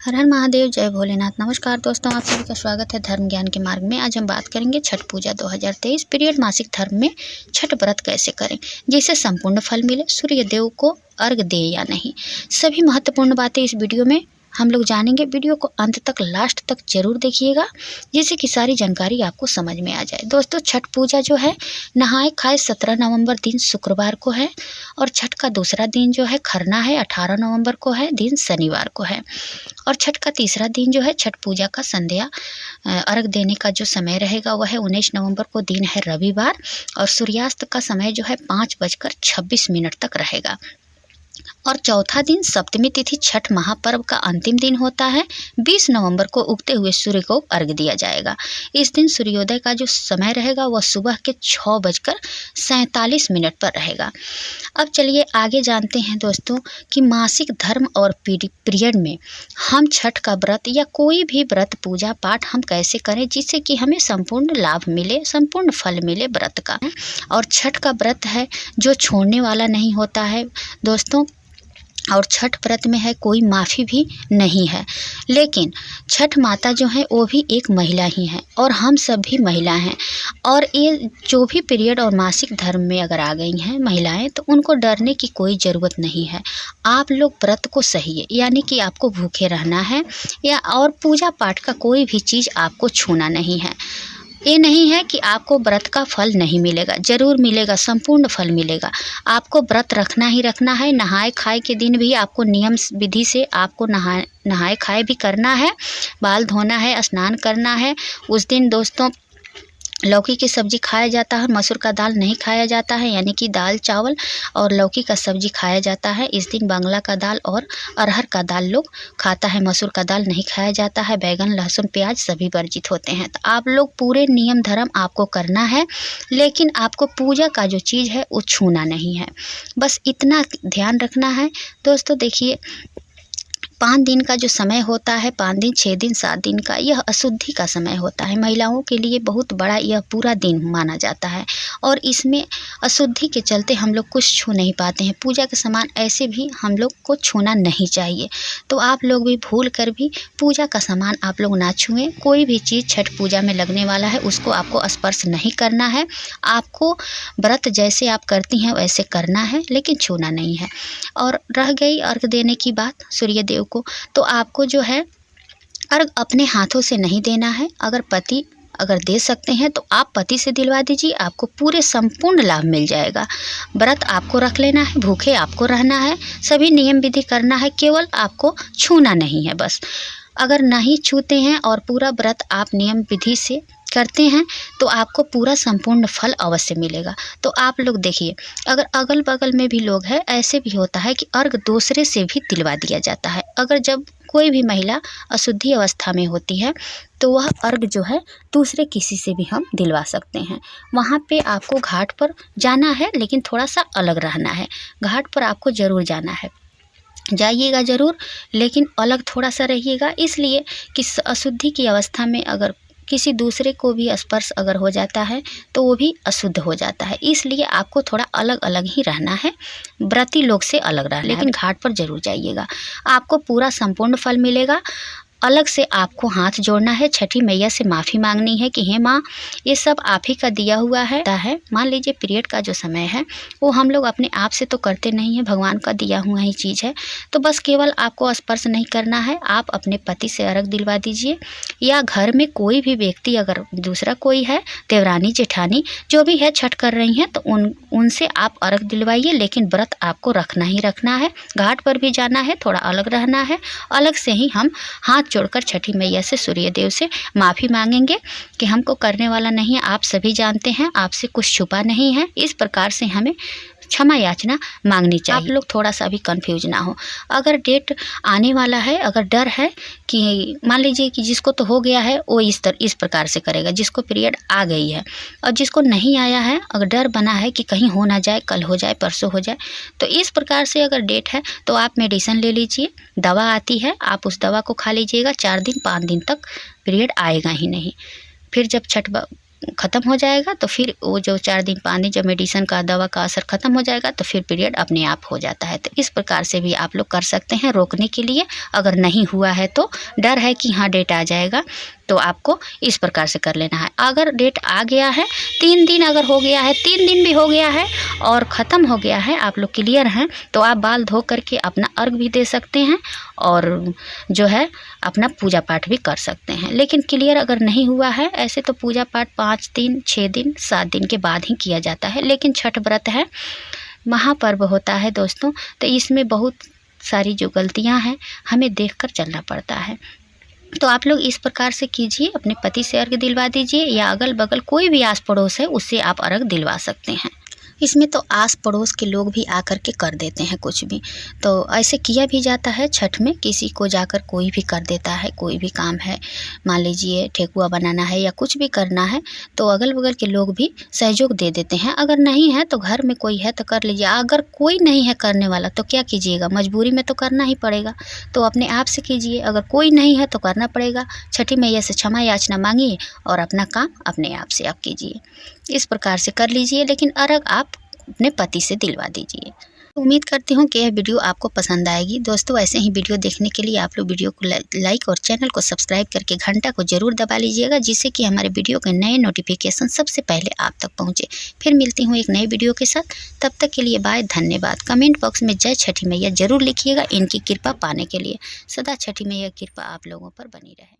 हर हर महादेव, जय भोलेनाथ। नमस्कार दोस्तों, आप सभी का स्वागत है धर्म ज्ञान के मार्ग में। आज हम बात करेंगे छठ पूजा 2023 पीरियड मासिक धर्म में छठ व्रत कैसे करें जिससे संपूर्ण फल मिले, सूर्य देव को अर्घ दे या नहीं। सभी महत्वपूर्ण बातें इस वीडियो में हम लोग जानेंगे। वीडियो को अंत तक, लास्ट तक जरूर देखिएगा जिससे कि सारी जानकारी आपको समझ में आ जाए। दोस्तों, छठ पूजा जो है नहाए खाए 17 नवंबर दिन शुक्रवार को है और छठ का दूसरा दिन जो है खरना है 18 नवंबर को है, दिन शनिवार को है। और छठ का तीसरा दिन जो है छठ पूजा का संध्या अर्घ देने का जो समय रहेगा वह है 19 नवंबर को, दिन है रविवार। और सूर्यास्त का समय जो है 5:26 तक रहेगा। और चौथा दिन सप्तमी तिथि छठ महापर्व का अंतिम दिन होता है। 20 नवंबर को उगते हुए सूर्य को अर्घ दिया जाएगा। इस दिन सूर्योदय का जो समय रहेगा वह सुबह के 6:47 पर रहेगा। अब चलिए आगे जानते हैं दोस्तों कि मासिक धर्म और पीरियड में हम छठ का व्रत या कोई भी व्रत पूजा पाठ हम कैसे करें जिससे कि हमें संपूर्ण लाभ मिले, संपूर्ण फल मिले व्रत का। और छठ का व्रत है जो छोड़ने वाला नहीं होता है दोस्तों। और छठ व्रत में है कोई माफ़ी भी नहीं है। लेकिन छठ माता जो है वो भी एक महिला ही है और हम सब भी महिला हैं। और ये जो भी पीरियड और मासिक धर्म में अगर आ गई हैं महिलाएं तो उनको डरने की कोई ज़रूरत नहीं है। आप लोग व्रत को सहिए, यानी कि आपको भूखे रहना है या और पूजा पाठ का कोई भी चीज़ आपको छूना नहीं है। ये नहीं है कि आपको व्रत का फल नहीं मिलेगा, ज़रूर मिलेगा, संपूर्ण फल मिलेगा। आपको व्रत रखना ही रखना है। नहाए खाए के दिन भी आपको नियम विधि से आपको नहाए खाए भी करना है, बाल धोना है, स्नान करना है। उस दिन दोस्तों लौकी की सब्ज़ी खाया जाता है, मसूर का दाल नहीं खाया जाता है, यानी कि दाल चावल और लौकी का सब्ज़ी खाया जाता है। इस दिन बांग्ला का दाल और अरहर का दाल लोग खाता है, मसूर का दाल नहीं खाया जाता है। बैगन, लहसुन, प्याज सभी वर्जित होते हैं। तो आप लोग पूरे नियम धर्म आपको करना है, लेकिन आपको पूजा का जो चीज़ है वो छूना नहीं है। बस इतना ध्यान रखना है दोस्तों। देखिए 5 दिन का जो समय होता है, 5 दिन, 6 दिन, 7 दिन का, यह अशुद्धि का समय होता है। महिलाओं के लिए बहुत बड़ा यह पूरा दिन माना जाता है और इसमें अशुद्धि के चलते हम लोग कुछ छू नहीं पाते हैं। पूजा के सामान ऐसे भी हम लोग को छूना नहीं चाहिए। तो आप लोग भी भूल कर भी पूजा का सामान आप लोग ना छुएं। कोई भी चीज़ छठ पूजा में लगने वाला है उसको आपको स्पर्श नहीं करना है। आपको व्रत जैसे आप करती हैं वैसे करना है, लेकिन छूना नहीं है। और रह गई अर्घ देने की बात सूर्य देव को, तो आपको जो है अर्घ अपने हाथों से नहीं देना है। अगर पति अगर दे सकते हैं तो आप पति से दिलवा दीजिए, आपको पूरे संपूर्ण लाभ मिल जाएगा। व्रत आपको रख लेना है, भूखे आपको रहना है, सभी नियम विधि करना है, केवल आपको छूना नहीं है बस। अगर नहीं छूते हैं और पूरा व्रत आप नियम विधि से करते हैं तो आपको पूरा संपूर्ण फल अवश्य मिलेगा। तो आप लोग देखिए, अगर अगल बगल में भी लोग हैं, ऐसे भी होता है कि अर्घ दूसरे से भी दिलवा दिया जाता है। अगर जब कोई भी महिला अशुद्धि अवस्था में होती है तो वह अर्घ जो है दूसरे किसी से भी हम दिलवा सकते हैं। वहाँ पे आपको घाट पर जाना है, लेकिन थोड़ा सा अलग रहना है। घाट पर आपको ज़रूर जाना है, जाइएगा ज़रूर, लेकिन अलग थोड़ा सा रहिएगा, इसलिए कि अशुद्धि की अवस्था में अगर किसी दूसरे को भी स्पर्श अगर हो जाता है तो वो भी अशुद्ध हो जाता है। इसलिए आपको थोड़ा अलग अलग ही रहना है, व्रती लोग से अलग रहना है, लेकिन घाट पर जरूर जाइएगा, आपको पूरा संपूर्ण फल मिलेगा। अलग से आपको हाथ जोड़ना है, छठी मैया से माफ़ी मांगनी है कि हे माँ, ये सब आप ही का दिया हुआ है। मान लीजिए पीरियड का जो समय है वो हम लोग अपने आप से तो करते नहीं हैं, भगवान का दिया हुआ ही चीज़ है। तो बस केवल आपको स्पर्श नहीं करना है, आप अपने पति से अर्घ दिलवा दीजिए, या घर में कोई भी व्यक्ति अगर दूसरा कोई है, देवरानी जेठानी जो भी है छठ कर रही हैं तो उनसे आप अर्घ दिलवाइए, लेकिन व्रत आपको रखना ही रखना है। घाट पर भी जाना है, थोड़ा अलग रहना है। अलग से ही हम हाथ जोड़कर छठी मैया से, सूर्य देव से माफ़ी मांगेंगे कि हमको करने वाला नहीं है, आप सभी जानते हैं, आपसे कुछ छुपा नहीं है। इस प्रकार से हमें क्षमा याचना मांगनी चाहिए। आप लोग थोड़ा सा भी कंफ्यूज ना हो। अगर डेट आने वाला है, अगर डर है कि मान लीजिए कि जिसको तो हो गया है वो इस प्रकार से करेगा, जिसको पीरियड आ गई है, और जिसको नहीं आया है अगर डर बना है कि कहीं हो ना जाए, कल हो जाए, परसों हो जाए, तो इस प्रकार से अगर डेट है तो आप मेडिसिन ले लीजिए। दवा आती है, आप उस दवा को खा लीजिएगा। 4 दिन 5 दिन तक पीरियड आएगा ही नहीं। फिर जब छठ ख़त्म हो जाएगा तो फिर वो जो 4 दिन 5 दिन जब मेडिसिन का दवा का असर ख़त्म हो जाएगा तो फिर पीरियड अपने आप हो जाता है। तो इस प्रकार से भी आप लोग कर सकते हैं रोकने के लिए। अगर नहीं हुआ है तो डर है कि हाँ डेट आ जाएगा, तो आपको इस प्रकार से कर लेना है। अगर डेट आ गया है, 3 दिन अगर हो गया है, 3 दिन भी हो गया है और ख़त्म हो गया है, आप लोग क्लियर हैं, तो आप बाल धो करके अपना अर्घ भी दे सकते हैं और जो है अपना पूजा पाठ भी कर सकते हैं। लेकिन क्लियर अगर नहीं हुआ है, ऐसे तो पूजा पाठ 5 दिन 6 दिन 7 दिन के बाद ही किया जाता है। लेकिन छठ व्रत है, महापर्व होता है दोस्तों, तो इसमें बहुत सारी जो गलतियां हैं हमें देखकर चलना पड़ता है। तो आप लोग इस प्रकार से कीजिए, अपने पति से अर्घ दिलवा दीजिए या अगल बगल कोई भी आस पड़ोस है उससे आप अर्घ दिलवा सकते हैं। इसमें तो आस पड़ोस के लोग भी आकर के कर देते हैं कुछ भी, तो ऐसे किया भी जाता है छठ में। किसी को जाकर कोई भी कर देता है, कोई भी काम है, मान लीजिए ठेकुआ बनाना है या कुछ भी करना है, तो अगल बगल के लोग भी सहयोग दे देते हैं। अगर नहीं है तो घर में कोई है तो कर लीजिए। अगर कोई नहीं है करने वाला तो क्या कीजिएगा, मजबूरी में तो करना ही पड़ेगा, तो अपने आप से कीजिए। अगर कोई नहीं है तो करना पड़ेगा। छठी मैया से क्षमा याचना मांगिए और अपना काम अपने आप से आप कीजिए। इस प्रकार से कर लीजिए, लेकिन अर्घ आप अपने पति से दिलवा दीजिए। उम्मीद करती हूँ कि यह वीडियो आपको पसंद आएगी। दोस्तों ऐसे ही वीडियो देखने के लिए आप लोग वीडियो को लाइक और चैनल को सब्सक्राइब करके घंटा को ज़रूर दबा लीजिएगा, जिससे कि हमारे वीडियो के नए नोटिफिकेशन सबसे पहले आप तक पहुँचे। फिर मिलती हूँ एक नए वीडियो के साथ, तब तक के लिए बाय, धन्यवाद। कमेंट बॉक्स में जय छठी मैया ज़रूर लिखिएगा, इनकी कृपा पाने के लिए। सदा छठी मैया कृपा आप लोगों पर बनी रहे।